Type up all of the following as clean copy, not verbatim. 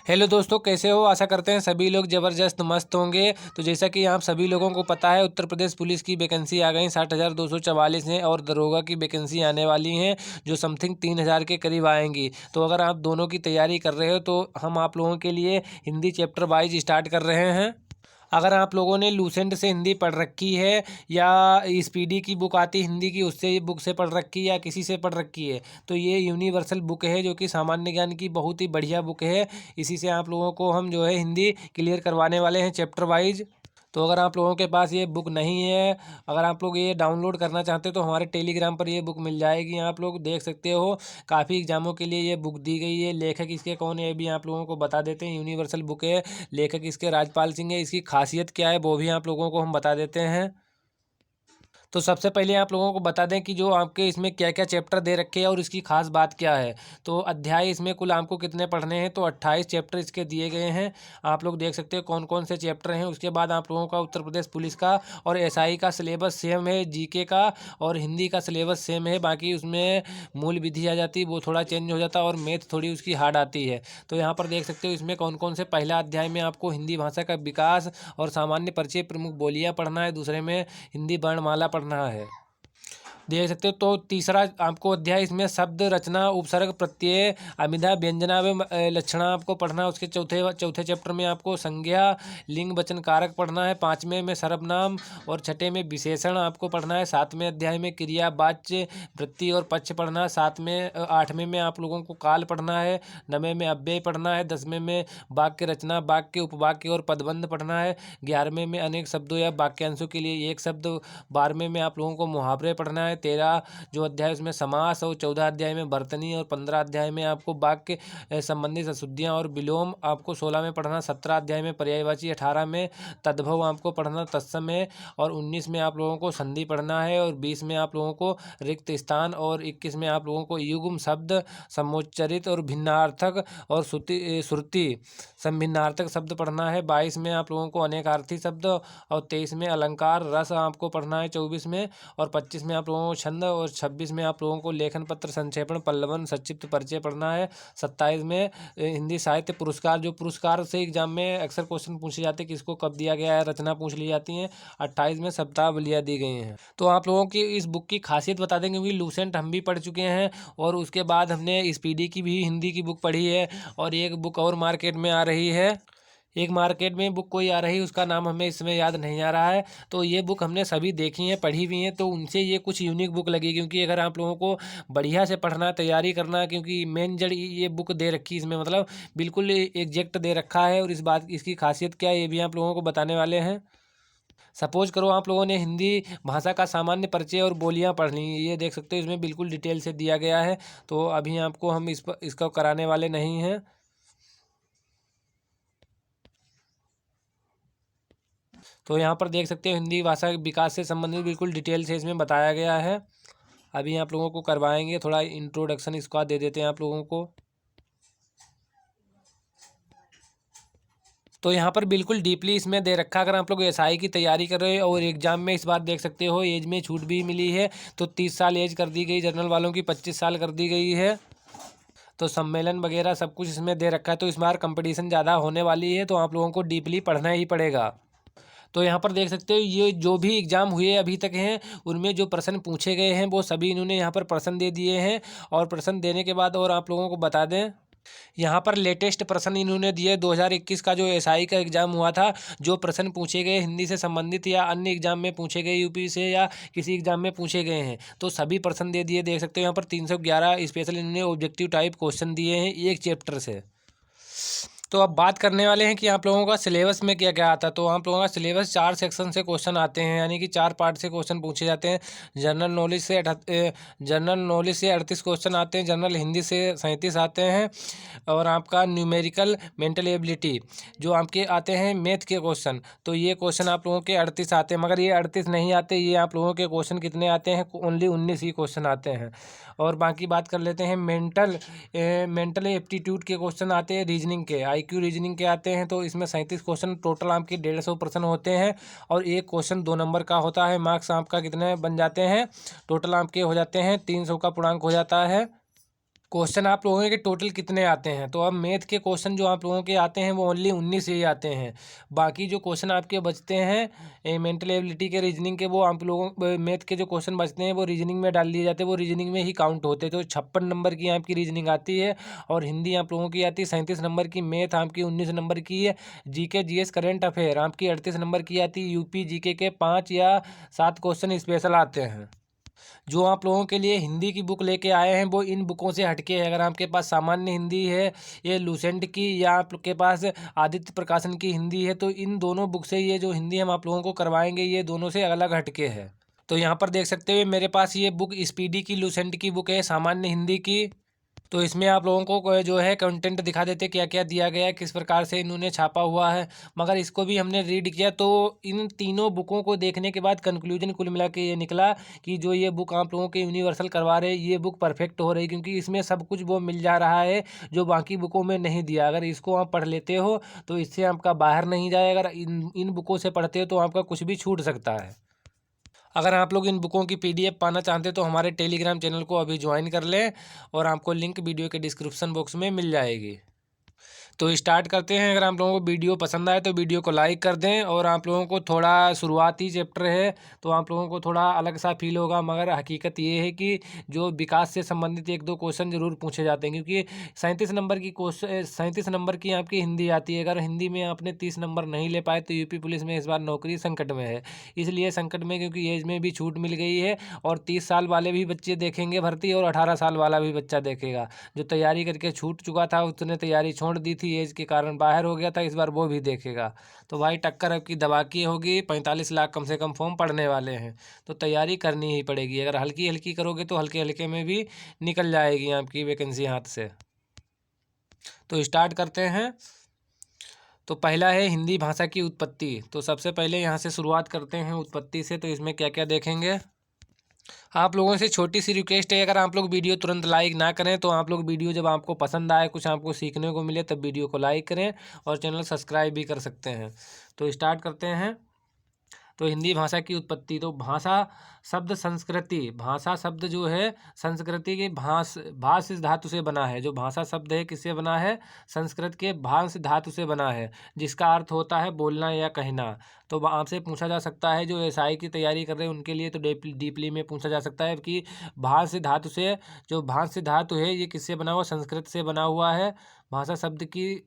Hello दोस्तों, कैसे हो? आशा करते हैं सभी लोग ज़बरदस्त मस्त होंगे। तो जैसा कि आप सभी लोगों को पता है, उत्तर प्रदेश पुलिस की वैकेंसी आ गई 60,244 हैं और दरोगा की वैकेंसी आने वाली हैं जो समथिंग 3,000 के करीब आएंगी। तो अगर आप दोनों की तैयारी कर रहे हो तो हम आप लोगों के लिए हिंदी चैप्टर वाइज स्टार्ट कर रहे हैं। अगर आप लोगों ने लूसेंट से हिंदी पढ़ रखी है या स्पीडी की बुक आती हिंदी की, उससे बुक से पढ़ रखी है या किसी से पढ़ रखी है, तो ये यूनिवर्सल बुक है जो कि सामान्य ज्ञान की बहुत ही बढ़िया बुक है। इसी से आप लोगों को हम जो है हिंदी क्लियर करवाने वाले हैं चैप्टर वाइज। तो अगर आप लोगों के पास ये बुक नहीं है, अगर आप लोग ये डाउनलोड करना चाहते हो तो हमारे टेलीग्राम पर ये बुक मिल जाएगी। आप लोग देख सकते हो, काफ़ी एग्जामों के लिए ये बुक दी गई है। लेखक इसके कौन है ये भी आप लोगों को बता देते हैं। यूनिवर्सल बुक है, लेखक इसके राजपाल सिंह है। इसकी खासियत क्या है वो भी आप लोगों को हम बता देते हैं। तो सबसे पहले आप लोगों को बता दें कि जो आपके इसमें क्या क्या चैप्टर दे रखे हैं और इसकी खास बात क्या है। तो अध्याय इसमें कुल आपको कितने पढ़ने हैं, तो 28 चैप्टर इसके दिए गए हैं। आप लोग देख सकते हो कौन कौन से चैप्टर हैं। उसके बाद आप लोगों का उत्तर प्रदेश पुलिस का और एसआई का सिलेबस सेम है, जीके का और हिंदी का सिलेबस सेम है। बाकी उसमें मूल विधि आ जाती है, वो थोड़ा चेंज हो जाता है और मैथ थोड़ी उसकी हार्ड आती है। तो यहाँ पर देख सकते हो इसमें कौन कौन से, पहला अध्याय में आपको हिंदी भाषा का विकास और सामान्य परिचय, प्रमुख बोलियाँ पढ़ना है। दूसरे में हिंदी वर्णमाला पढ़ना है, देख सकते हो। तो तीसरा आपको अध्याय इसमें शब्द रचना, उपसर्ग, प्रत्यय, अभिधा, व्यंजना एवं लक्षणा आपको पढ़ना है। उसके चौथे चौथे चैप्टर में आपको संज्ञा, लिंग, वचन, कारक पढ़ना है। पाँचवें में सर्वनाम और छठे में विशेषण आपको पढ़ना है। सातवें अध्याय में क्रिया, वाच्य, वृत्ति और पक्ष पढ़ना है। आठवें में आप लोगों को काल पढ़ना है। नवें में अव्यय पढ़ना है। 10वें में वाक्य रचना, वाक्य, उपवाक्य और पदबंध पढ़ना है। 11वें में अनेक शब्दों या वाक्यांशों के लिए एक शब्द। 12वें में आप लोगों को मुहावरे पढ़ना है। 13 जो अध्याय उसमें समास, और 14 अध्याय में बर्तनी, और 15 अध्याय में आपको वाक्य संबंधित अशुद्धियाँ और विलोम आपको 16 में पढ़ना। 17 अध्याय में पर्यायवाची, 18 में तद्भव आपको पढ़ना, तत्समय, और 19 में आप लोगों को संधि पढ़ना है, और 20 में आप लोगों को रिक्त स्थान, और 21 में आप लोगों को युग्म शब्द, समोच्चरित और भिन्नार्थक और श्रुति संभिन्नार्थक शब्द पढ़ना है। 22 में आप लोगों को अनेकार्थी शब्द, और 23 में अलंकार रस आपको पढ़ना है। 24 में और 25 में आप लोगों को छंद, और 26 में आप लोगों को लेखन पत्र, संक्षेपण, पल्लवन, संक्षिप्त परिचय पढ़ना है। 27 में हिंदी साहित्य पुरस्कार, जो पुरस्कार से एग्जाम में अक्सर क्वेश्चन पूछे जाते हैं, किसको कब दिया गया है, रचना पूछ ली जाती हैं। 28 में शब्दावलियाँ दी गई हैं। तो आप लोगों की इस बुक की खासियत बता देंगे, क्योंकि लूसेंट हम भी पढ़ चुके हैं और उसके बाद हमने स्पीडी की भी हिंदी की बुक पढ़ी है, और एक बुक और मार्केट में आ रही है। एक मार्केट में बुक कोई आ रही है, उसका नाम हमें इसमें याद नहीं आ रहा है। तो ये बुक हमने सभी देखी हैं, पढ़ी भी हैं, तो उनसे ये कुछ यूनिक बुक लगी। क्योंकि अगर आप लोगों को बढ़िया से पढ़ना, तैयारी करना, क्योंकि मेन जड़ ये बुक दे रखी इसमें, मतलब बिल्कुल एग्जैक्ट दे रखा है। और इस बात, इसकी खासियत क्या है ये भी आप लोगों को बताने वाले हैं। सपोज करो आप लोगों ने हिंदी भाषा का सामान्य परिचय और बोलियां पढ़ ली, ये देख सकते हो इसमें बिल्कुल डिटेल से दिया गया है। तो अभी आपको हम इसका कराने वाले नहीं हैं। तो यहाँ पर देख सकते हो हिंदी भाषा के विकास से संबंधित बिल्कुल डिटेल से इसमें बताया गया है। अभी आप लोगों को करवाएंगे, थोड़ा इंट्रोडक्शन इसका दे देते हैं आप लोगों को। तो यहाँ पर बिल्कुल डीपली इसमें दे रखा है। अगर आप लोग एसआई की तैयारी कर रहे हो और एग्जाम में इस बार देख सकते हो एज में छूट भी मिली है, तो 30 साल एज कर दी गई, जनरल वालों की 25 साल कर दी गई है। तो सम्मेलन वगैरह सब कुछ इसमें दे रखा है। तो इस बार कंपटीशन ज़्यादा होने वाली है, तो आप लोगों को डीपली पढ़ना ही पड़ेगा। तो यहाँ पर देख सकते हो ये जो भी एग्ज़ाम हुए अभी तक हैं, उनमें जो प्रश्न पूछे गए हैं वो सभी इन्होंने यहाँ पर प्रश्न दे दिए हैं। और प्रश्न देने के बाद और आप लोगों को बता दें, यहाँ पर लेटेस्ट प्रश्न इन्होंने दिए 2021 का जो एसआई का एग्ज़ाम हुआ था, जो प्रश्न पूछे गए हिंदी से संबंधित या अन्य एग्जाम में पूछे गए, यूपी से या किसी एग्जाम में पूछे गए हैं, तो सभी प्रश्न दे दिए। देख सकते हो यहाँ पर 311 स्पेशल इन्होंने ऑब्जेक्टिव टाइप क्वेश्चन दिए हैं एक चैप्टर से। तो अब बात करने वाले हैं कि आप लोगों का सिलेबस में क्या क्या आता है। तो आप लोगों का सिलेबस 4 सेक्शन से क्वेश्चन आते हैं, यानी कि 4 पार्ट से क्वेश्चन पूछे जाते हैं। जनरल नॉलेज से 38 क्वेश्चन आते हैं। जनरल हिंदी से 37 आते हैं। और आपका न्यूमेरिकल मेंटल एबिलिटी जो आपके आते हैं मैथ के क्वेश्चन, तो ये क्वेश्चन आप लोगों के 38 आते हैं। मगर ये 38 नहीं आते, ये आप लोगों के क्वेश्चन कितने आते हैं, ओनली 19 ही क्वेश्चन आते हैं। और बाकी बात कर लेते हैं मेंटल एप्टीट्यूड के क्वेश्चन आते हैं, रीजनिंग के, आईक्यू रीजनिंग के आते हैं। तो इसमें 37 क्वेश्चन टोटल आपके 150 प्रश्न होते हैं, और एक क्वेश्चन 2 नंबर का होता है। मार्क्स आपका कितने बन जाते हैं, टोटल आपके हो जाते हैं 300 का पूर्णांक हो जाता है। क्वेश्चन आप लोगों के टोटल कितने आते हैं? तो अब मैथ के क्वेश्चन जो आप लोगों के आते हैं वो ओनली 19 ही आते हैं। बाकी जो क्वेश्चन आपके बचते हैं मेंटल एबिलिटी के, रीजनिंग के, वो आप लोगों मैथ के जो क्वेश्चन बचते हैं वो रीजनिंग में डाल दिए जाते हैं, वो रीजनिंग में ही काउंट होते हैं। तो 56 नंबर की आपकी रीजनिंग आती है और हिंदी आप लोगों की आती है 37 नंबर की, मैथ आपकी 19 नंबर की है, जीके जीएस करंट अफेयर आपकी 38 नंबर की आती है, यूपी जीके के 5 या 7 क्वेश्चन स्पेशल आते हैं। जो आप लोगों के लिए हिंदी की बुक लेके आए हैं वो इन बुकों से हटके है। अगर आपके पास सामान्य हिंदी है, ये लूसेंट की, या आपके पास आदित्य प्रकाशन की हिंदी है, तो इन दोनों बुक से ये जो हिंदी हम आप लोगों को करवाएंगे ये दोनों से अलग हटके है। तो यहाँ पर देख सकते हो मेरे पास ये बुक स्पीडी की लूसेंट की बुक है, सामान्य हिंदी की। तो इसमें आप लोगों को जो है कंटेंट दिखा देते क्या क्या दिया गया है, किस प्रकार से इन्होंने छापा हुआ है। मगर इसको भी हमने रीड किया तो इन तीनों बुकों को देखने के बाद कंक्लूजन कुल मिला के ये निकला कि जो ये बुक आप लोगों के यूनिवर्सल करवा रहे हैं ये बुक परफेक्ट हो रही, क्योंकि इसमें सब कुछ वो मिल जा रहा है जो बाकी बुकों में नहीं दिया। अगर इसको आप पढ़ लेते हो तो इससे आपका बाहर नहीं जाए, अगर इन बुकों से पढ़ते हो तो आपका कुछ भी छूट सकता है। अगर आप लोग इन बुकों की पीडीएफ पाना चाहते हैं तो हमारे टेलीग्राम चैनल को अभी ज्वाइन कर लें और आपको लिंक वीडियो के डिस्क्रिप्शन बॉक्स में मिल जाएगी। तो स्टार्ट करते हैं। अगर आप लोगों को वीडियो पसंद आए तो वीडियो को लाइक कर दें, और आप लोगों को थोड़ा शुरुआती चैप्टर है तो आप लोगों को थोड़ा अलग सा फील होगा, मगर हकीकत ये है कि जो विकास से संबंधित एक दो क्वेश्चन जरूर पूछे जाते हैं, क्योंकि 37 नंबर की आपकी हिंदी आती है। अगर हिंदी में आपने 30 नंबर नहीं ले पाए तो यूपी पुलिस में इस बार नौकरी संकट में है। इसलिए संकट में क्योंकि एज में भी छूट मिल गई है, और 30 साल वाले भी बच्चे देखेंगे भर्ती, और 18 साल वाला भी बच्चा देखेगा। जो तैयारी करके छूट चुका था उसने तैयारी छोड़ दी थी, एज के कारण बाहर हो गया था, इस बार वो भी देखेगा। तो भाई टक्कर अब की दबा की होगी, 45 लाख कम से कम फॉर्म पड़ने वाले हैं, तो तैयारी करनी ही पड़ेगी। अगर हल्की हल्की करोगे तो हल्के हल्के में भी निकल जाएगी आपकी वैकेंसी हाथ से। तो स्टार्ट करते हैं। तो पहला है हिंदी भाषा की उत्पत्ति। तो सबसे पहले यहाँ से शुरुआत करते हैं उत्पत्ति से। तो इसमें क्या क्या देखेंगे, आप लोगों से छोटी सी रिक्वेस्ट है, अगर आप लोग वीडियो तुरंत लाइक ना करें तो आप लोग वीडियो जब आपको पसंद आए, कुछ आपको सीखने को मिले, तब वीडियो को लाइक करें और चैनल सब्सक्राइब भी कर सकते हैं। तो स्टार्ट करते हैं। तो हिंदी भाषा की उत्पत्ति। तो भाषा शब्द संस्कृति, भाषा शब्द जो है संस्कृति के भाष इस धातु से बना है। जो भाषा शब्द है किससे बना है, संस्कृत के भाष धातु से बना है, जिसका अर्थ होता है बोलना या कहना। तो आपसे पूछा जा सकता है, जो एसआई की तैयारी कर रहे हैं उनके लिए तो डीपली में पूछा जा सकता है कि भाष धातु से, जो भाष धातु है ये किससे बना हुआ, संस्कृत से बना हुआ है। भाषा शब्द की,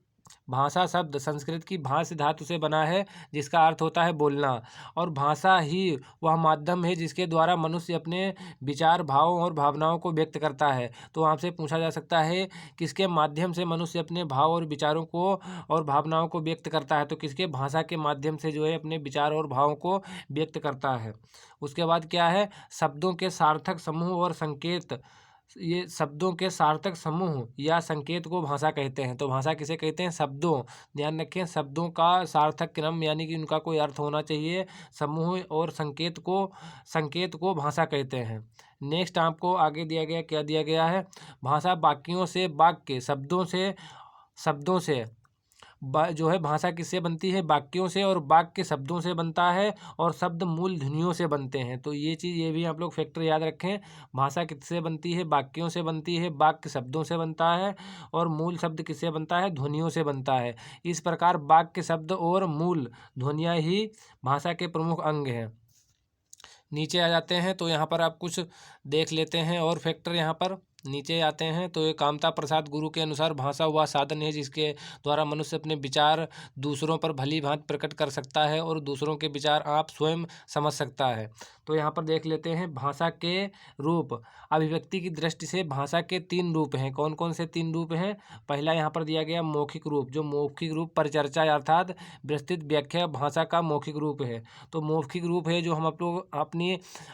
भाषा शब्द संस्कृत की भाष धातु से बना है, जिसका अर्थ होता है बोलना। और भाषा ही वह माध्यम है जिसके द्वारा मनुष्य अपने विचार, भाव और भावनाओं को व्यक्त करता है। तो आपसे पूछा जा सकता है किसके माध्यम से मनुष्य अपने भाव और विचारों को और भावनाओं को व्यक्त करता है, तो किसके, भाषा के माध्यम से जो है अपने विचार और भावों को व्यक्त करता है। उसके बाद क्या है, शब्दों के सार्थक समूह और संकेत। ये शब्दों के सार्थक समूह या संकेत को भाषा कहते हैं। तो भाषा किसे कहते हैं, शब्दों, ध्यान रखें, शब्दों का सार्थक क्रम यानी कि उनका कोई अर्थ होना चाहिए, समूह और संकेत को भाषा कहते हैं। नेक्स्ट आपको आगे दिया गया, क्या दिया गया है, भाषा वाक्यों से, वाक्य शब्दों से जो है भाषा किससे बनती है, वाक्यों से, और वाक्य शब्दों से बनता है, और शब्द मूल ध्वनियों से बनते हैं। तो ये चीज़, ये भी आप लोग फैक्टर याद रखें। भाषा किससे बनती है, वाक्यों से बनती है, वाक्य शब्दों से बनता है, और मूल शब्द किससे बनता है, ध्वनियों से बनता है। इस प्रकार वाक्य शब्द और मूल ध्वनियाँ ही भाषा के प्रमुख अंग हैं। नीचे आ जाते हैं तो यहाँ पर आप कुछ देख लेते हैं और फैक्टर यहाँ पर नीचे आते हैं। तो ये कामता प्रसाद गुरु के अनुसार भाषा वह साधन है जिसके द्वारा मनुष्य अपने विचार दूसरों पर भली भांति प्रकट कर सकता है और दूसरों के विचार आप स्वयं समझ सकता है। तो यहाँ पर देख लेते हैं भाषा के रूप। अभिव्यक्ति की दृष्टि से भाषा के 3 रूप हैं। कौन कौन से 3 रूप हैं, पहला यहाँ पर दिया गया मौखिक रूप। जो मौखिक रूप परिचर्चा अर्थात विस्तृत व्याख्या भाषा का मौखिक रूप है। तो मौखिक रूप है जो हम आप लोग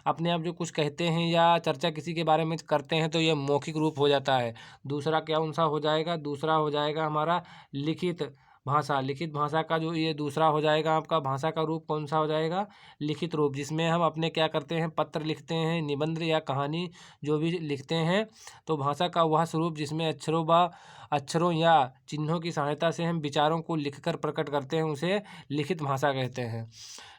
अपने आप जो कुछ कहते हैं या चर्चा किसी के बारे में करते हैं तो यह मौखिक रूप हो जाता है। दूसरा क्या उनसा हो जाएगा, दूसरा हो जाएगा हमारा लिखित भाषा। लिखित भाषा का जो ये दूसरा हो जाएगा आपका भाषा का रूप कौन सा हो जाएगा, लिखित रूप, जिसमें हम अपने क्या करते हैं, पत्र लिखते हैं, निबंध या कहानी जो भी लिखते हैं। तो भाषा का वह स्वरूप जिसमें अक्षरों या चिन्हों की सहायता से हम विचारों को लिखकर प्रकट करते हैं उसे लिखित भाषा कहते हैं।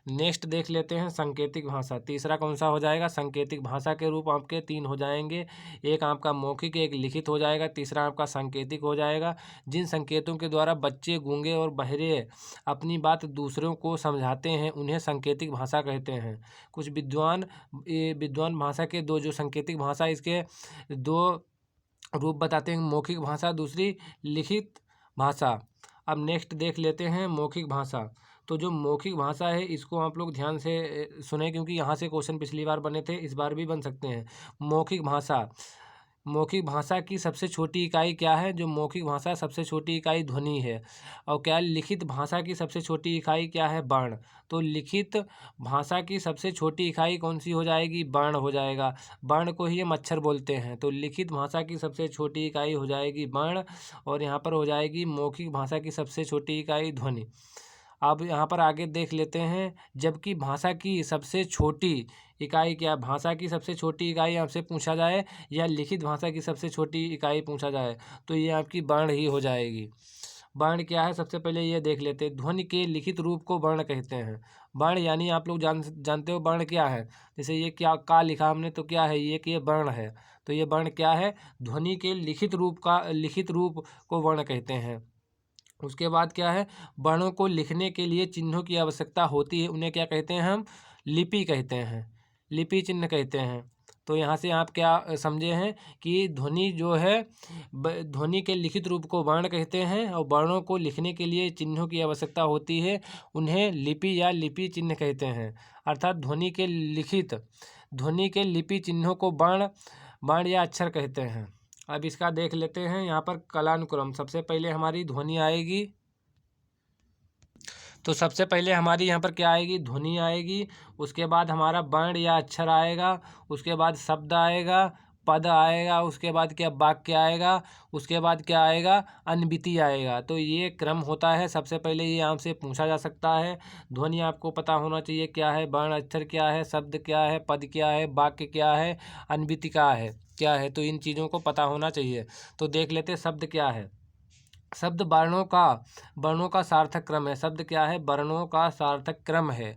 नेक्स्ट देख लेते हैं सांकेतिक भाषा। तीसरा कौन सा हो जाएगा? सांकेतिक भाषा के रूप आपके 3 हो जाएंगे। एक आपका मौखिक, एक लिखित हो जाएगा, तीसरा आपका सांकेतिक हो जाएगा। जिन संकेतों के द्वारा बच्चे, गूंगे और बहरे अपनी बात दूसरों को समझाते हैं उन्हें सांकेतिक भाषा कहते हैं। कुछ विद्वान भाषा के दो जो सांकेतिक भाषा, इसके दो रूप बताते हैं, मौखिक भाषा, दूसरी लिखित भाषा। अब नेक्स्ट देख लेते हैं मौखिक भाषा। तो जो मौखिक भाषा है इसको आप लोग ध्यान से सुने, क्योंकि यहाँ से क्वेश्चन पिछली बार बने थे, इस बार भी बन सकते हैं। मौखिक भाषा, मौखिक भाषा की सबसे छोटी इकाई क्या है? जो मौखिक भाषा सबसे छोटी इकाई ध्वनि है। और क्या लिखित भाषा की सबसे छोटी इकाई क्या है? वर्ण। तो लिखित भाषा की सबसे छोटी इकाई कौन सी हो जाएगी? वर्ण हो जाएगा। वर्ण को ही हम अक्षर बोलते हैं। तो लिखित भाषा की सबसे छोटी इकाई हो जाएगी वर्ण, और यहाँ पर हो जाएगी मौखिक भाषा की सबसे छोटी इकाई ध्वनि। अब यहाँ पर आगे देख लेते हैं, जबकि भाषा की सबसे छोटी इकाई क्या है? भाषा की सबसे छोटी इकाई आपसे पूछा जाए या लिखित भाषा की सबसे छोटी इकाई पूछा जाए, तो ये आपकी वर्ण ही हो जाएगी। वर्ण क्या है? सबसे पहले ये देख लेते हैं। ध्वनि के लिखित रूप को वर्ण कहते हैं। वर्ण यानी आप लोग जानते हो वर्ण क्या है? जैसे ये क्या का लिखा हमने, तो क्या है ये? कि ये वर्ण है। तो ये वर्ण क्या है? ध्वनि के लिखित रूप को वर्ण कहते हैं। उसके बाद क्या है? वर्णों को लिखने के लिए चिन्हों की आवश्यकता होती है, उन्हें क्या कहते हैं? हम लिपि कहते हैं, लिपि चिन्ह कहते हैं। तो यहाँ से आप क्या समझे हैं कि ध्वनि जो है, ध्वनि के लिखित रूप को वर्ण कहते हैं, और वर्णों को लिखने के लिए चिन्हों की आवश्यकता होती है, उन्हें लिपि या लिपि चिन्ह कहते हैं। अर्थात ध्वनि के लिपि चिन्हों को वर्ण या अक्षर कहते हैं। अब इसका देख लेते हैं यहाँ पर कालानुक्रम। सबसे पहले हमारी ध्वनि आएगी, तो सबसे पहले हमारी यहाँ पर क्या आएगी? ध्वनि आएगी। उसके बाद हमारा वर्ण या अक्षर आएगा, उसके बाद शब्द आएगा, पद आएगा, उसके बाद क्या? वाक्य आएगा, उसके बाद क्या आएगा? अनविति आएगा। तो ये क्रम होता है। सबसे पहले ये आपसे पूछा जा सकता है। ध्वनि आपको पता होना चाहिए क्या है, वर्ण अक्षर क्या है, शब्द क्या है, पद क्या है, वाक्य क्या है, अनविति क्या है। तो इन चीज़ों को पता होना चाहिए। तो देख लेते हैं शब्द क्या है। शब्द वर्णों का सार्थक क्रम है। शब्द क्या है? वर्णों का सार्थक क्रम है।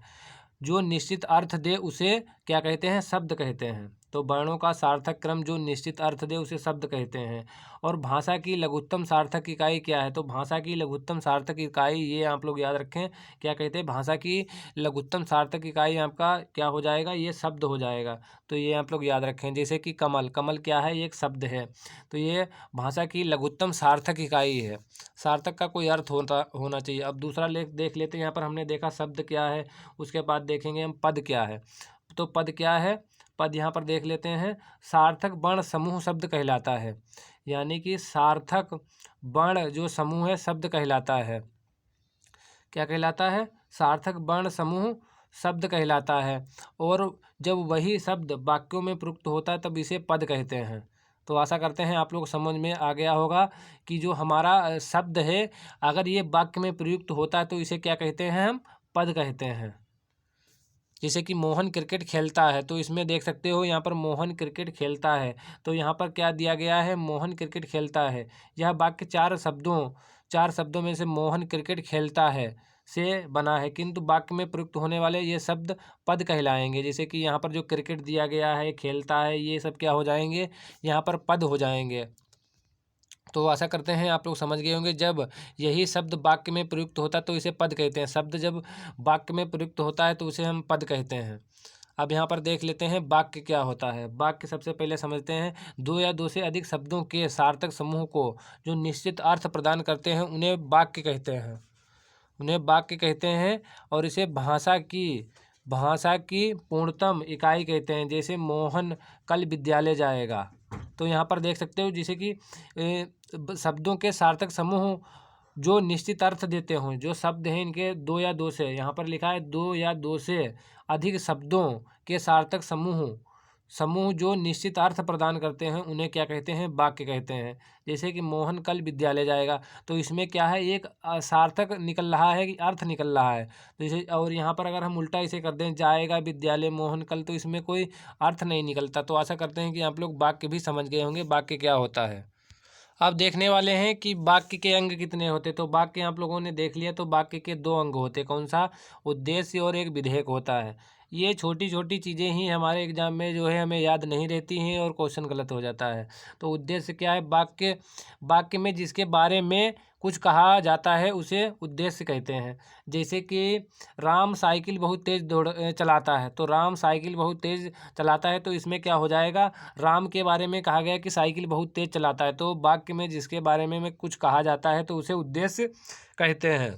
जो निश्चित अर्थ दे उसे क्या कहते हैं? शब्द कहते हैं। तो वर्णों का सार्थक क्रम जो निश्चित अर्थ दे उसे शब्द कहते हैं। और भाषा की लघुत्तम सार्थक इकाई क्या है? तो भाषा की लघुत्तम सार्थक इकाई, ये आप लोग याद रखें, क्या कहते हैं? भाषा की लघुत्तम सार्थक इकाई आपका क्या हो जाएगा? ये शब्द हो जाएगा। तो ये आप लोग याद रखें। जैसे कि कमल, कमल क्या है? ये एक शब्द है। तो ये भाषा की लघुत्तम सार्थक इकाई है। सार्थक का कोई अर्थ होना चाहिए। अब दूसरा देख लेते हैं। यहाँ पर हमने देखा शब्द क्या है, उसके बाद देखेंगे हम पद क्या है। तो पद क्या है? पद यहाँ पर देख लेते हैं। सार्थक वर्ण समूह शब्द कहलाता है। यानी कि सार्थक वर्ण जो समूह है शब्द कहलाता है। क्या कहलाता है? सार्थक वर्ण समूह शब्द कहलाता है। और जब वही शब्द वाक्यों में प्रयुक्त होता है तब इसे पद कहते हैं। तो आशा करते हैं आप लोग समझ में आ गया होगा कि जो हमारा शब्द है, अगर ये वाक्य में प्रयुक्त होता है तो इसे क्या कहते हैं? हम पद कहते हैं। जैसे कि मोहन क्रिकेट खेलता है, तो इसमें देख सकते हो यहाँ पर मोहन क्रिकेट खेलता है। तो यहाँ पर क्या दिया गया है? मोहन क्रिकेट खेलता है। यह वाक्य चार शब्दों में से मोहन क्रिकेट खेलता है से बना है, किंतु वाक्य में प्रयुक्त होने वाले ये शब्द पद कहलाएंगे। जैसे कि यहाँ पर जो क्रिकेट दिया गया है, खेलता है, ये सब क्या हो जाएंगे? यहाँ पर पद हो जाएंगे। तो आशा करते हैं आप लोग समझ गए होंगे। जब यही शब्द वाक्य में प्रयुक्त होता है तो इसे पद कहते हैं। शब्द जब वाक्य में प्रयुक्त होता है तो उसे हम पद कहते हैं। अब यहाँ पर देख लेते हैं वाक्य क्या होता है। वाक्य सबसे पहले समझते हैं। दो या दो से अधिक शब्दों के सार्थक समूह को जो निश्चित अर्थ प्रदान करते हैं उन्हें वाक्य कहते हैं। और इसे भाषा की पूर्णतम इकाई कहते हैं। जैसे मोहन कल विद्यालय जाएगा। तो यहाँ पर देख सकते हो जैसे कि शब्दों के सार्थक समूह जो निश्चित अर्थ देते हों, जो शब्द हैं इनके दो या दो से, यहाँ पर लिखा है दो या दो से अधिक शब्दों के सार्थक समूह जो निश्चित अर्थ प्रदान करते हैं उन्हें क्या कहते हैं? वाक्य कहते हैं। जैसे कि मोहन कल विद्यालय जाएगा, तो इसमें क्या है? एक सार्थक निकल रहा है कि अर्थ निकल रहा है। तो इसे, और यहाँ पर अगर हम उल्टा इसे कर दें, जाएगा विद्यालय मोहन कल, तो इसमें कोई अर्थ नहीं निकलता। तो आशा करते हैं कि आप लोग वाक्य भी समझ गए होंगे, वाक्य क्या होता है। अब देखने वाले हैं कि वाक्य के अंग कितने होते। तो वाक्य आप लोगों ने देख लिया, तो वाक्य के दो अंग होते। कौन सा? उद्देश्य और एक विधेयक होता है। ये छोटी छोटी चीज़ें ही हमारे एग्जाम में जो है हमें याद नहीं रहती हैं और क्वेश्चन गलत हो जाता है। तो उद्देश्य क्या है? वाक्य वाक्य में जिसके बारे में कुछ कहा जाता है उसे उद्देश्य कहते हैं। जैसे कि राम साइकिल बहुत तेज़ चलाता है, तो राम साइकिल बहुत तेज़ चलाता है, तो इसमें क्या हो जाएगा? राम के बारे में कहा गया कि साइकिल बहुत तेज़ चलाता है, तो वाक्य में जिसके बारे में कुछ कहा जाता है तो उसे उद्देश्य कहते हैं।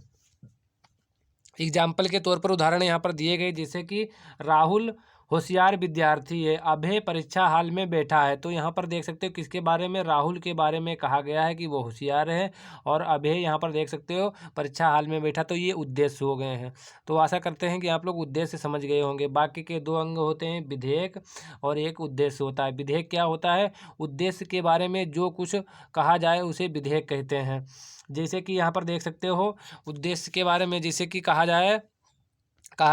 एग्जाम्पल के तौर पर उदाहरण यहाँ पर दिए गए, जैसे कि राहुल होशियार विद्यार्थी है, अभय परीक्षा हाल में बैठा है। तो यहाँ पर देख सकते हो किसके बारे में? राहुल के बारे में कहा गया है कि वो होशियार है, और अभय यहाँ पर देख सकते हो परीक्षा हाल में बैठा। तो ये उद्देश्य हो गए हैं। तो आशा करते हैं कि आप लोग उद्देश्य समझ गए होंगे। वाक्य के दो अंग होते हैं, विधेयक और एक उद्देश्य होता है। विधेयक क्या होता है? उद्देश्य के बारे में जो कुछ कहा जाए उसे विधेयक कहते हैं। जैसे कि यहाँ पर देख सकते हो उद्देश्य के बारे में, जैसे कि कहा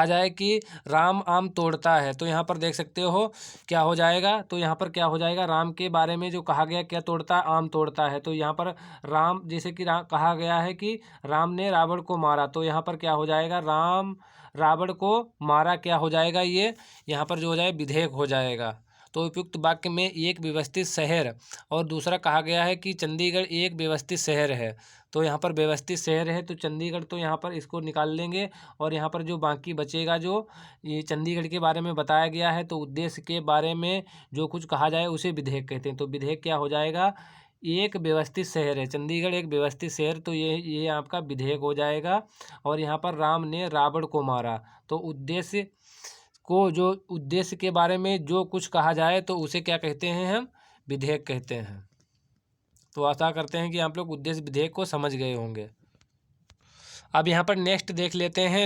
जाए कि राम आम तोड़ता है, तो यहाँ पर देख सकते हो क्या हो जाएगा? तो यहाँ पर क्या हो जाएगा? राम के बारे में जो कहा गया, क्या तोड़ता है? आम तोड़ता है। तो यहाँ पर राम, जैसे कि कहा गया है कि राम ने रावण को मारा, तो यहाँ पर क्या हो जाएगा? राम रावण को मारा, क्या हो जाएगा? ये यहाँ पर जो हो जाए विधेयक हो जाएगा। तो उपयुक्त वाक्य में एक व्यवस्थित शहर, और दूसरा कहा गया है कि चंडीगढ़ एक व्यवस्थित शहर है। तो यहाँ पर व्यवस्थित शहर है तो चंडीगढ़, तो यहाँ पर इसको निकाल लेंगे, और यहाँ पर जो बाकी बचेगा, जो ये चंडीगढ़ के बारे में बताया गया है, तो उद्देश्य के बारे में जो कुछ कहा जाए उसे विधेयक कहते हैं। तो विधेयक क्या हो जाएगा? एक व्यवस्थित शहर है, चंडीगढ़ एक व्यवस्थित शहर, तो ये आपका विधेयक हो जाएगा। और यहाँ पर राम ने रावण को मारा, तो उद्देश्य को, जो उद्देश्य के बारे में जो कुछ कहा जाए तो उसे क्या कहते हैं? हम विधेयक कहते हैं। तो आशा करते हैं कि आप लोग उद्देश्य विधेयक को समझ गए होंगे। अब यहाँ पर नेक्स्ट देख लेते हैं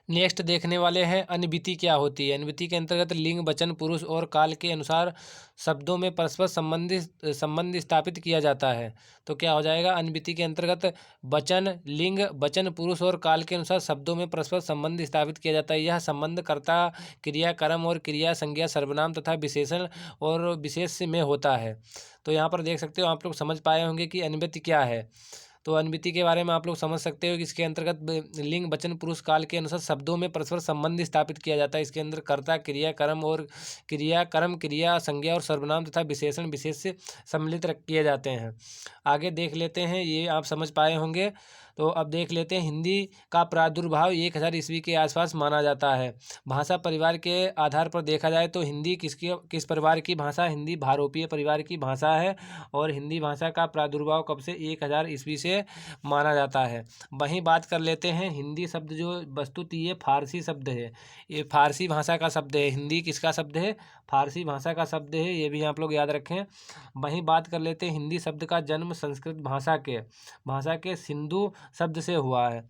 नेक्स्ट देखने वाले हैं अनविति क्या होती है। अनविति के अंतर्गत लिंग, वचन, पुरुष और काल के अनुसार शब्दों में परस्पर संबंध स्थापित किया जाता है। तो क्या हो जाएगा? अनविति के अंतर्गत वचन, लिंग, वचन, पुरुष और काल के अनुसार शब्दों में परस्पर संबंध स्थापित किया जाता है। यह संबंध कर्ता, क्रिया, कर्म और क्रिया, संज्ञा, सर्वनाम तथा विशेषण और विशेष में होता है। तो यहाँ पर देख सकते हो, आप लोग समझ पाए होंगे कि अनविति क्या है। तो अनविति के बारे में आप लोग समझ सकते हो कि इसके अंतर्गत लिंग, वचन, पुरुष, काल के अनुसार शब्दों में परस्पर संबंध स्थापित किया जाता है। इसके अंदर कर्ता, क्रिया, कर्म और क्रिया, संज्ञा और सर्वनाम तथा विशेषण विशेष से सम्मिलित किए जाते हैं। आगे देख लेते हैं, ये आप समझ पाए होंगे। तो अब देख लेते हैं, हिंदी का प्रादुर्भाव 1000 ईस्वी के आसपास माना जाता है। भाषा परिवार के आधार पर देखा जाए तो हिंदी किस परिवार की भाषा? हिंदी भारोपीय परिवार की भाषा है, और हिंदी भाषा का प्रादुर्भाव कब से? 1000 ईस्वी से माना जाता है। वहीं बात कर लेते हैं, हिंदी शब्द जो वस्तुतः ये फारसी शब्द है, ये फारसी भाषा का शब्द है। हिंदी किसका शब्द है? फारसी भाषा का शब्द है, ये भी आप लोग याद रखें। वहीं बात कर लेते हैं, हिंदी शब्द का जन्म संस्कृत भाषा के सिंधु शब्द से हुआ है।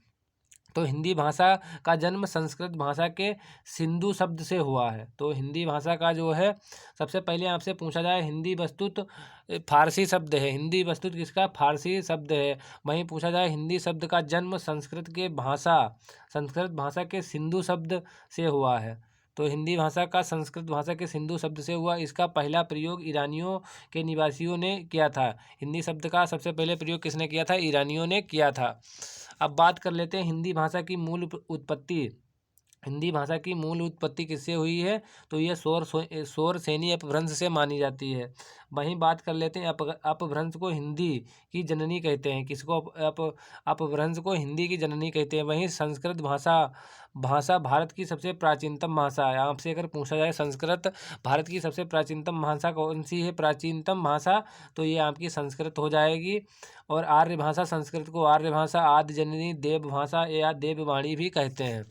तो हिंदी भाषा का जन्म संस्कृत भाषा के सिंधु शब्द से हुआ है। तो हिंदी भाषा का जो है, सबसे पहले आपसे पूछा जाए, हिंदी वस्तुत फारसी शब्द है। हिंदी वस्तुत किसका? फारसी शब्द है। वहीं पूछा जाए, हिंदी शब्द का जन्म संस्कृत भाषा के सिंधु शब्द से हुआ है। तो हिंदी भाषा का संस्कृत भाषा के सिंधु शब्द से हुआ। इसका पहला प्रयोग ईरानियों के निवासियों ने किया था। हिंदी शब्द का सबसे पहले प्रयोग किसने किया था? ईरानियों ने किया था। अब बात कर लेते हैं हिंदी भाषा की मूल उत्पत्ति। हिंदी भाषा की मूल उत्पत्ति किससे हुई है? तो ये शौरसेनी अपभ्रंश से मानी जाती है। वहीं बात कर लेते हैं, अपभ्रंश को हिंदी की जननी कहते हैं। किसको? अपभ्रंश को हिंदी की जननी कहते हैं। वहीं संस्कृत भाषा भारत की सबसे प्राचीनतम भाषा है। आपसे अगर पूछा जाए संस्कृत भारत की सबसे प्राचीनतम भाषा कौन सी है? प्राचीनतम भाषा, तो ये आपकी संस्कृत हो जाएगी। और आर्य भाषा, संस्कृत को आर्य भाषा, आदि जननी, देव भाषा या देववाणी भी कहते हैं।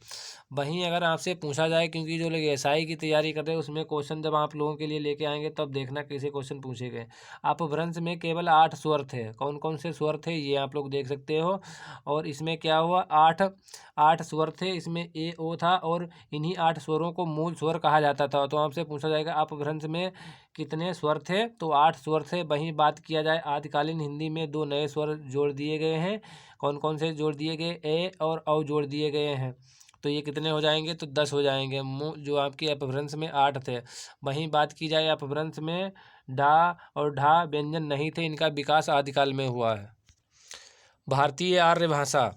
वहीं अगर आपसे पूछा जाए, क्योंकि जो लोग एसआई की तैयारी कर रहे हैं उसमें क्वेश्चन जब आप लोगों के लिए लेके आएंगे तब देखना कैसे क्वेश्चन पूछे गए। अपभ्रंश में केवल 8 स्वर थे। कौन कौन से स्वर थे ये आप लोग देख सकते हो। और इसमें क्या हुआ? 8 स्वर थे। इसमें ए ओ था, और इन्हीं 8 स्वरों को मूल स्वर कहा जाता था। तो आपसे पूछा जाएगा अपभ्रंश में कितने स्वर थे? तो 8 स्वर थे। वहीं बात किया जाए, आदिकालीन हिंदी में 2 नए स्वर जोड़ दिए गए हैं। कौन कौन से जोड़ दिए गए? ए और औ जोड़ दिए गए हैं। तो ये कितने हो जाएंगे, तो 10 हो जाएंगे। जो आपकी अपभ्रंश में 8 थे। वहीं बात की जाए अपभ्रंश में डा और ढा व्यंजन नहीं थे, इनका विकास आदिकाल में हुआ है। भारतीय आर्य भाषा,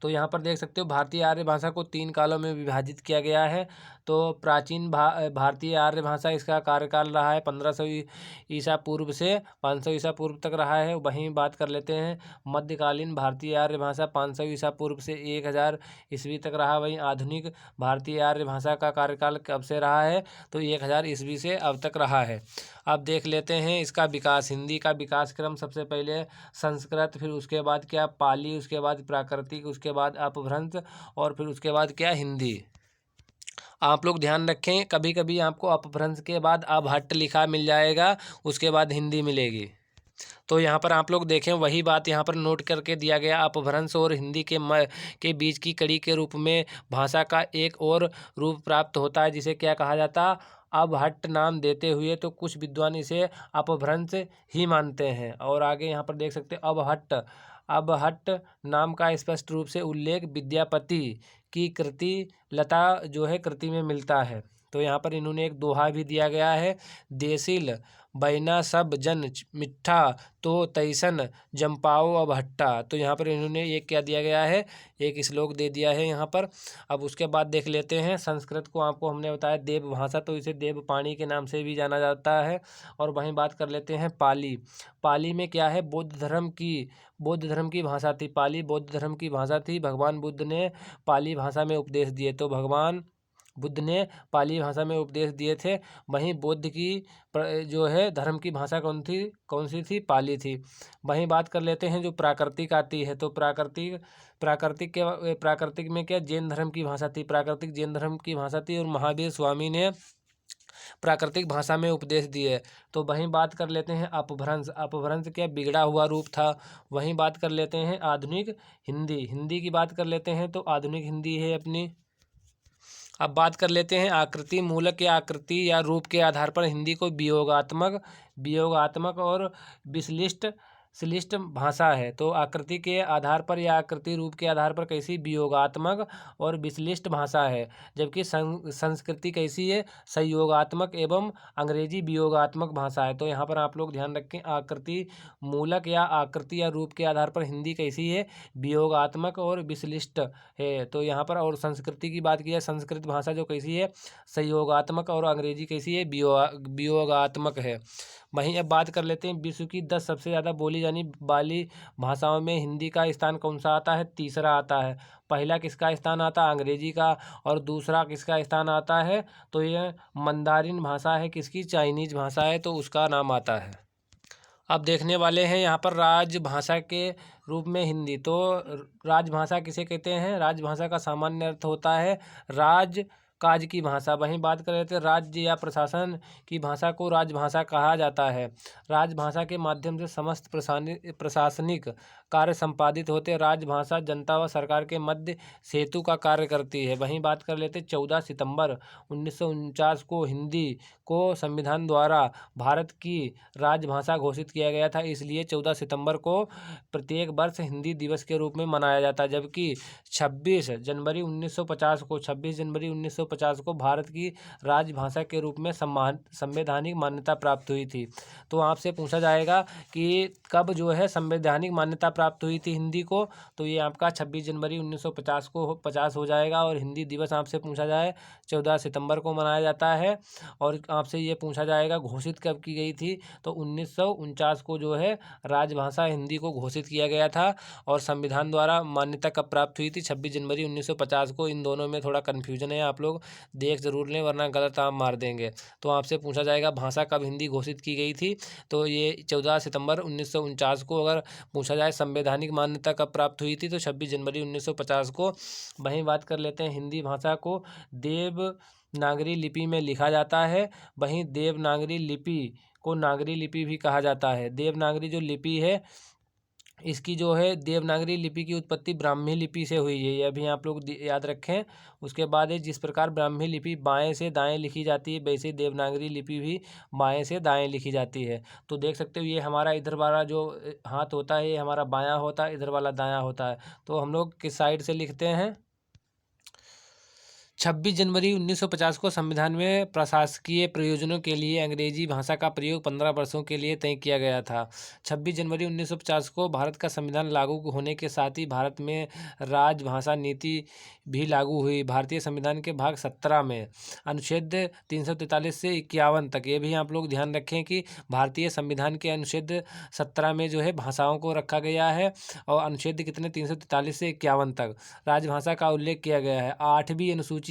तो यहाँ पर देख सकते हो भारतीय आर्य भाषा को 3 कालों में विभाजित किया गया है। तो प्राचीन भारतीय आर्य भाषा, इसका कार्यकाल रहा है 1500 ईसा पूर्व से 500 ईसा पूर्व तक रहा है। वहीं बात कर लेते हैं मध्यकालीन भारतीय आर्य भाषा 500 ईसा पूर्व से 1000 ईस्वी तक रहा। वहीं आधुनिक भारतीय आर्य भाषा का कार्यकाल कब से रहा है, तो 1000 ईस्वी से अब तक रहा है। अब देख लेते हैं इसका विकास। हिंदी का विकास क्रम सबसे पहले संस्कृत, फिर उसके बाद क्या पाली, उसके बाद प्राकृतिक, उसके बाद अपभ्रंश और फिर उसके बाद क्या हिंदी। आप लोग ध्यान रखें, कभी कभी आपको अपभ्रंश के बाद अभट्ट लिखा मिल जाएगा, उसके बाद हिंदी मिलेगी। तो यहाँ पर आप लोग देखें वही बात यहाँ पर नोट करके दिया गया। अपभ्रंश और हिंदी के बीच की कड़ी के रूप में भाषा का एक और रूप प्राप्त होता है, जिसे क्या कहा जाता, अभट्ट नाम देते हुए तो कुछ विद्वान इसे अपभ्रंश ही मानते हैं। और आगे यहाँ पर देख सकते हैं अभट्ट, अबहट्ट नाम का स्पष्ट रूप से उल्लेख विद्यापति की कृति लता जो है कृति में मिलता है। तो यहाँ पर इन्होंने एक दोहा भी दिया गया है, देसिल बैना सब जन मिठा तो तैसन जम्पाओ अबहट्टा। तो यहाँ पर इन्होंने एक क्या दिया गया है, एक श्लोक दे दिया है यहाँ पर। अब उसके बाद देख लेते हैं संस्कृत को, आपको हमने बताया देव भाषा, तो इसे देवपाणी के नाम से भी जाना जाता है। और वहीं बात कर लेते हैं पाली। पाली में क्या है, बौद्ध धर्म की भाषा थी। पाली बौद्ध धर्म की भाषा थी। भगवान बुद्ध ने पाली भाषा में उपदेश दिए, तो भगवान बुद्ध ने पाली भाषा में उपदेश दिए थे। वहीं बौद्ध की जो है धर्म की भाषा कौन सी थी, पाली थी। वहीं बात कर लेते हैं जो प्राकृतिक आती है, तो प्राकृतिक में क्या जैन धर्म की भाषा थी, प्राकृतिक जैन धर्म की भाषा थी। और महावीर स्वामी ने प्राकृतिक भाषा में उपदेश दिए। तो वहीं बात कर लेते हैं अपभ्रंश। अपभ्रंश क्या बिगड़ा हुआ रूप था। वहीं बात कर लेते हैं आधुनिक हिंदी। हिंदी की बात कर लेते हैं तो आधुनिक हिंदी है अपनी। अब बात कर लेते हैं आकृति मूलक या आकृति या रूप के आधार पर हिंदी को वियोगात्मक और श्लिष्ट भाषा है। तो आकृति के आधार पर या आकृति रूप के आधार पर कैसी, वियोगात्मक और विश्लिष्ट भाषा है। जबकि संस्कृति कैसी है, संयोगात्मक एवं अंग्रेजी वियोगात्मक भाषा है। तो यहाँ पर आप लोग ध्यान रखें, आकृति मूलक या आकृति या रूप के आधार पर हिंदी कैसी है, वियोगात्मक और विश्लिष्ट है। तो यहाँ पर और संस्कृति की बात की है, संस्कृत भाषा जो कैसी है, संयोगात्मक, और अंग्रेजी कैसी है, वियोगात्मक है। वहीं अब बात कर लेते हैं विश्व की 10 सबसे ज़्यादा बोली जानी वाली भाषाओं में हिंदी का स्थान कौन सा आता है, तीसरा आता है। पहला किसका स्थान आता है, अंग्रेजी का, और दूसरा किसका स्थान आता है, तो ये मंदारिन भाषा है, किसकी, चाइनीज भाषा है, तो उसका नाम आता है। अब देखने वाले हैं यहाँ पर राजभाषा के रूप में हिंदी। तो राजभाषा किसे कहते हैं, राजभाषा का सामान्य अर्थ होता है राज काज की भाषा। वहीं बात कर लेते हैं राज्य या प्रशासन की भाषा को राजभाषा कहा जाता है। राजभाषा के माध्यम से समस्त प्रशासनिक कार्य संपादित होते। राजभाषा जनता व सरकार के मध्य सेतु का कार्य करती है। वहीं बात कर लेते 14 सितंबर 1949 को हिंदी को संविधान द्वारा भारत की राजभाषा घोषित किया गया था, इसलिए 14 सितंबर को प्रत्येक वर्ष हिंदी दिवस के रूप में मनाया जाता है। जबकि 26 जनवरी 1950 को भारत की राजभाषा के रूप में संवैधानिक मान्यता प्राप्त हुई थी। तो आपसे पूछा जाएगा कि कब जो है संवैधानिक मान्यता प्राप्त हुई थी हिंदी को, तो ये आपका 26 जनवरी 1950 को 50 हो जाएगा। और हिंदी दिवस आपसे पूछा जाए 14 सितंबर को मनाया जाता है। और आपसे ये पूछा जाएगा घोषित कब की गई थी, तो 1949 को जो है राजभाषा हिंदी को घोषित किया गया था। और संविधान द्वारा मान्यता कब प्राप्त हुई थी, 26 जनवरी 1950 को। इन दोनों में थोड़ा कन्फ्यूजन है, आप लोग देख जरूर लें वरना गलत आप मार देंगे। तो आपसे पूछा जाएगा भाषा कब हिंदी घोषित की गई थी, तो ये 14 सितंबर 1949 को। अगर पूछा जाए संवैधानिक मान्यता कब प्राप्त हुई थी, तो 26 जनवरी 1950 को। वहीं बात कर लेते हैं हिंदी भाषा को देवनागरी लिपि में लिखा जाता है। वहीं देवनागरी लिपि को नागरी लिपि भी कहा जाता है। देवनागरी जो लिपि है, इसकी जो है देवनागरी लिपि की उत्पत्ति ब्राह्मी लिपि से हुई है, यह भी आप लोग याद रखें। उसके बाद है जिस प्रकार ब्राह्मी लिपि बाएं से दाएं लिखी जाती है, वैसे देवनागरी लिपि भी बाएं से दाएं लिखी जाती है। तो देख सकते हो ये हमारा इधर वाला जो हाथ होता है ये हमारा बायां होता है, इधर वाला दायां होता है। तो हम लोग किस साइड से लिखते हैं, 26 जनवरी 1950 को संविधान में प्रशासकीय प्रयोजनों के लिए अंग्रेजी भाषा का प्रयोग 15 वर्षों के लिए तय किया गया था। 26 जनवरी 1950 को भारत का संविधान लागू होने के साथ ही भारत में राजभाषा नीति भी लागू हुई। भारतीय संविधान के भाग 17 में अनुच्छेद 343 से 51 तक, ये भी आप लोग ध्यान रखें कि भारतीय संविधान के अनुच्छेद 17 में जो है भाषाओं को रखा गया है, और अनुच्छेद कितने 343 से 51 तक राजभाषा का उल्लेख किया गया है। अनुसूची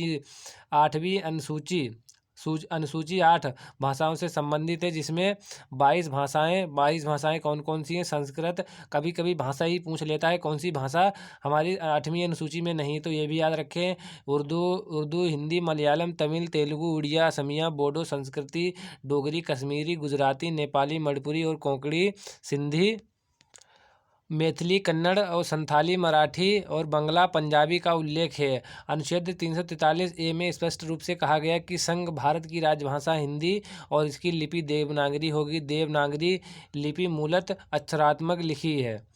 8 भाषाओं से संबंधित है, जिसमें 22 भाषाएं कौन कौन सी हैं? संस्कृत, कभी कभी भाषा ही पूछ लेता है कौन सी भाषा हमारी 8वीं अनुसूची में नहीं, तो ये भी याद रखें। उर्दू, हिंदी, मलयालम, तमिल, तेलुगु, उड़िया, असमिया, बोडो, संस्कृति, डोगरी, कश्मीरी, गुजराती, नेपाली, मणिपुरी और कोंकणी, सिंधी, मैथिली, कन्नड़ और संथाली, मराठी और बंगला, पंजाबी का उल्लेख है। अनुच्छेद 343A में स्पष्ट रूप से कहा गया कि संघ भारत की राजभाषा हिंदी और इसकी लिपि देवनागरी होगी। देवनागरी लिपि मूलतः अक्षरात्मक लिखी है।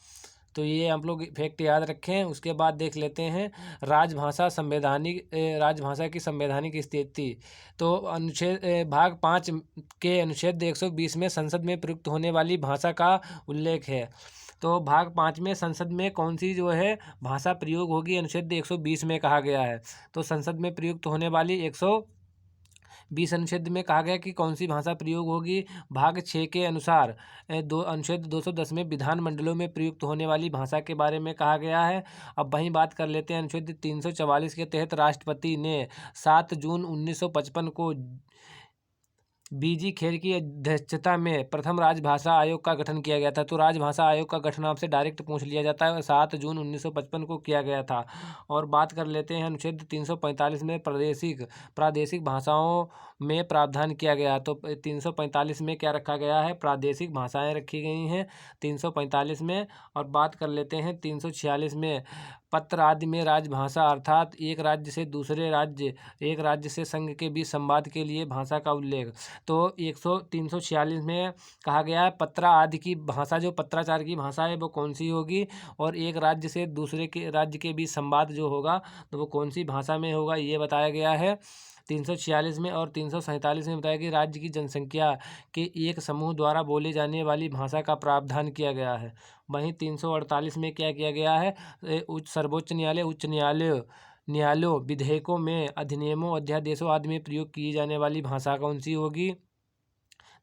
तो ये आप लोग फैक्ट याद रखें। उसके बाद देख लेते हैं राजभाषा की संवैधानिक स्थिति। तो अनुच्छेद भाग 5 के अनुच्छेद 120 में संसद में प्रयुक्त होने वाली भाषा का उल्लेख है। तो भाग 5 में संसद में कौन सी जो है भाषा प्रयोग होगी? अनुच्छेद 120 में कहा गया है। तो संसद में प्रयुक्त होने वाली 120 अनुच्छेद में कहा गया कि कौन सी भाषा प्रयोग होगी। भाग 6 के अनुसार अनुच्छेद 210 में विधानमंडलों में प्रयुक्त होने वाली भाषा के बारे में कहा गया है। अब वहीं बात कर लेते हैं अनुच्छेद 344 के तहत राष्ट्रपति ने 7 जून 1955 को बीजी खेर की अध्यक्षता में प्रथम राजभाषा आयोग का गठन किया गया था। तो राजभाषा आयोग का गठन आपसे डायरेक्ट पूछ लिया जाता है, 7 जून 1955 को किया गया था। और बात कर लेते हैं अनुच्छेद 345 में प्रादेशिक भाषाओं में प्रावधान किया गया। तो 345 में क्या रखा गया है? प्रादेशिक भाषाएं रखी गई हैं 345 में। और बात कर लेते हैं 346 में पत्र आदि में राजभाषा अर्थात एक राज्य से संघ के बीच संवाद के लिए भाषा का उल्लेख। तो 346 में कहा गया है पत्र आदि की भाषा, जो पत्राचार की भाषा है वो कौन सी होगी, और एक राज्य से दूसरे के राज्य के बीच संवाद जो होगा तो वो कौन सी भाषा में होगा, ये बताया गया है 346 में। और 347 में बताया कि राज्य की जनसंख्या के एक समूह द्वारा बोले जाने वाली भाषा का प्रावधान किया गया है। वहीं 348 में क्या किया गया है? सर्वोच्च न्यायालय उच्च न्यायालयों विधेयकों में अधिनियमों अध्यादेशों आदि में प्रयोग की जाने वाली भाषा कौन सी होगी?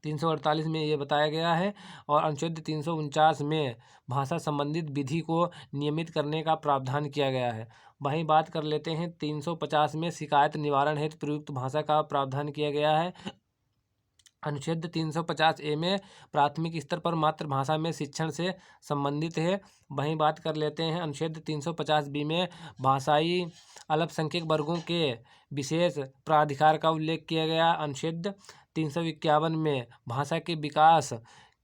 348 में ये बताया गया है। और अनुच्छेद 349 में भाषा संबंधित विधि को नियमित करने का प्रावधान किया गया है। वहीं बात कर लेते हैं 350 में शिकायत निवारण हेतु प्रयुक्त भाषा का प्रावधान किया गया है। अनुच्छेद 350A में प्राथमिक स्तर पर मातृभाषा में शिक्षण से संबंधित है। वहीं बात कर लेते हैं अनुच्छेद 350B में भाषाई अल्पसंख्यक वर्गों के विशेष प्राधिकार का उल्लेख किया गया। अनुच्छेद 351 में भाषा के विकास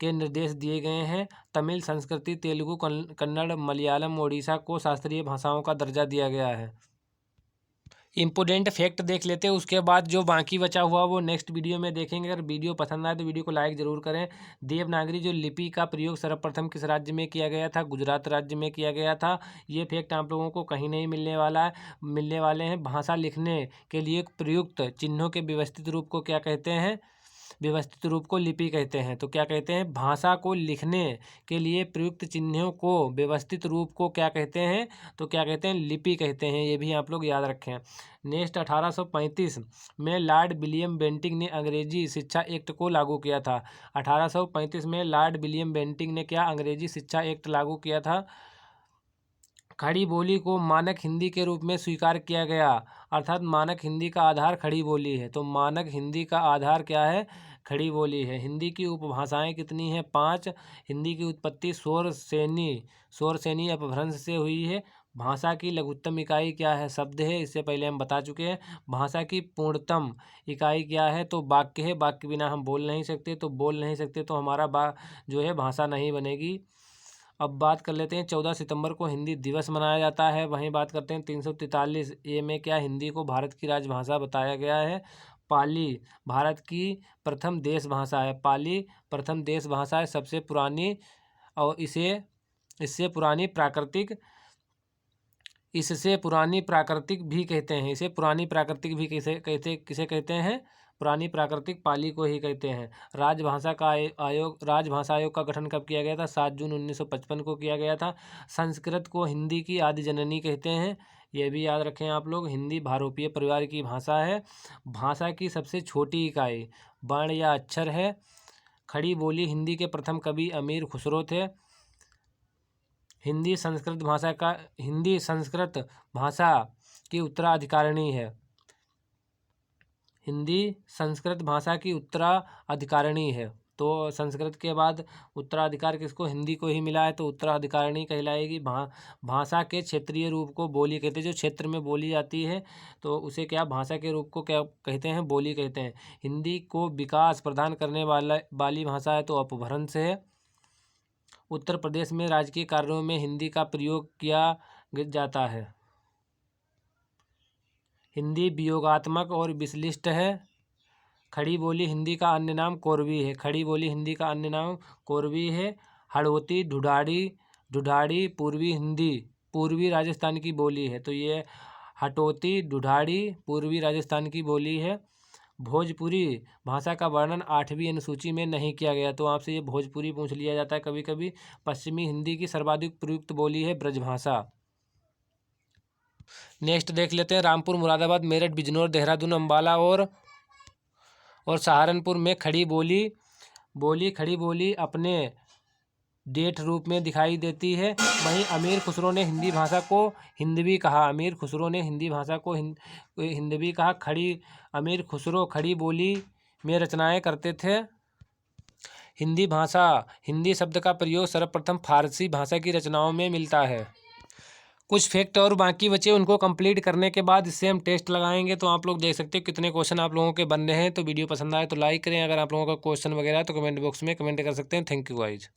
के निर्देश दिए गए हैं। तमिल, संस्कृति, तेलुगु, कन्नड़, मलयालम, ओडिशा को शास्त्रीय भाषाओं का दर्जा दिया गया है। इम्पोर्टेंट फैक्ट देख लेते हैं, उसके बाद जो बाकी बचा हुआ वो नेक्स्ट वीडियो में देखेंगे। अगर वीडियो पसंद आए तो वीडियो को लाइक ज़रूर करें। देवनागरी जो लिपि का प्रयोग सर्वप्रथम किस राज्य में किया गया था? गुजरात राज्य में किया गया था। ये फैक्ट आप लोगों को कहीं नहीं मिलने वाले हैं। भाषा लिखने के लिए प्रयुक्त चिन्हों के व्यवस्थित रूप को क्या कहते हैं? व्यवस्थित रूप को लिपि कहते हैं। तो क्या कहते हैं? भाषा को लिखने के लिए प्रयुक्त चिन्हों को व्यवस्थित रूप को क्या कहते हैं? तो क्या कहते हैं? लिपि कहते हैं। ये भी आप लोग याद रखें। नेक्स्ट 1835 में लॉर्ड विलियम बेंटिंक ने अंग्रेजी शिक्षा एक्ट को लागू किया था। 1835 में लॉर्ड विलियम बेंटिंक ने क्या अंग्रेजी शिक्षा एक्ट लागू किया था? खड़ी बोली को मानक हिंदी के रूप में स्वीकार किया गया, अर्थात मानक हिंदी का आधार खड़ी बोली है। तो मानक हिंदी का आधार क्या है? खड़ी बोली है। हिंदी की उपभाषाएं कितनी हैं? 5। हिंदी की उत्पत्ति शोर सेनी अपभ्रंश से हुई है। भाषा की लघुत्तम इकाई क्या है? शब्द है, इससे पहले हम बता चुके हैं। भाषा की पूर्णतम इकाई क्या है? तो वाक्य है। वाक्य बिना हम बोल नहीं सकते, तो हमारा जो है भाषा नहीं बनेगी। अब बात कर लेते हैं 14 सितंबर को हिंदी दिवस मनाया जाता है। वहीं बात करते हैं 343A में क्या हिंदी को भारत की राजभाषा बताया गया है? पाली भारत की प्रथम देश भाषा है। पाली प्रथम देश भाषा है, सबसे पुरानी, और इससे पुरानी प्राकृतिक इससे पुरानी प्राकृतिक भी कहते हैं। इसे पुरानी प्राकृतिक भी किसे कहते हैं? पुरानी प्राकृतिक पाली को ही कहते हैं। राजभाषा आयोग का गठन कब किया गया था? 7 जून 1955 को किया गया था। संस्कृत को हिंदी की आदि जननी कहते हैं, यह भी याद रखें आप लोग। हिंदी भारोपीय परिवार की भाषा है। भाषा की सबसे छोटी इकाई वर्ण या अक्षर है। खड़ी बोली हिंदी के प्रथम कवि अमीर खुसरो थे। हिंदी संस्कृत भाषा की उत्तराधिकारिणी है। हिंदी संस्कृत भाषा की उत्तराधिकारिणी है। तो संस्कृत के बाद उत्तराधिकार किसको? हिंदी को ही मिला है, तो उत्तराधिकारिणी कहलाएगी। भाषा के क्षेत्रीय रूप को बोली कहते हैं। जो क्षेत्र में बोली जाती है तो उसे क्या भाषा के रूप को क्या कहते हैं? बोली कहते हैं। हिंदी को विकास प्रदान करने वाली भाषा है तो अपभ्रंश है। उत्तर प्रदेश में राजकीय कार्यों में हिंदी का प्रयोग किया जाता है। हिंदी वियोगात्मक और विश्लिष्ट है। खड़ी बोली हिंदी का अन्य नाम कोरवी है। खड़ी बोली हिंदी का अन्य नाम कोरवी है। हड़ौती ढूढ़ाड़ी पूर्वी राजस्थान की बोली है। तो ये हटौती ढूढ़ाड़ी पूर्वी राजस्थान की बोली है। भोजपुरी भाषा का वर्णन 8वीं अनुसूची में नहीं किया गया, तो आपसे ये भोजपुरी पूछ लिया जाता है कभी कभी। पश्चिमी हिंदी की सर्वाधिक प्रयुक्त बोली है ब्रजभाषा। नेक्स्ट देख लेते हैं। रामपुर, मुरादाबाद, मेरठ, बिजनौर, देहरादून, अम्बाला और सहारनपुर में खड़ी बोली अपने डेट रूप में दिखाई देती है। वहीं अमीर खुसरो ने हिंदी भाषा को हिंदवी कहा। अमीर खुसरो खड़ी बोली में रचनाएं करते थे। हिंदी शब्द का प्रयोग सर्वप्रथम फारसी भाषा की रचनाओं में मिलता है। कुछ फैक्ट और बाकी बचे, उनको कंप्लीट करने के बाद इससे हम टेस्ट लगाएंगे, तो आप लोग देख सकते हो कितने क्वेश्चन आप लोगों के बन रहे हैं। तो वीडियो पसंद आए तो लाइक करें। अगर आप लोगों का क्वेश्चन वगैरह है तो कमेंट बॉक्स में कमेंट कर सकते हैं। Thank you guys.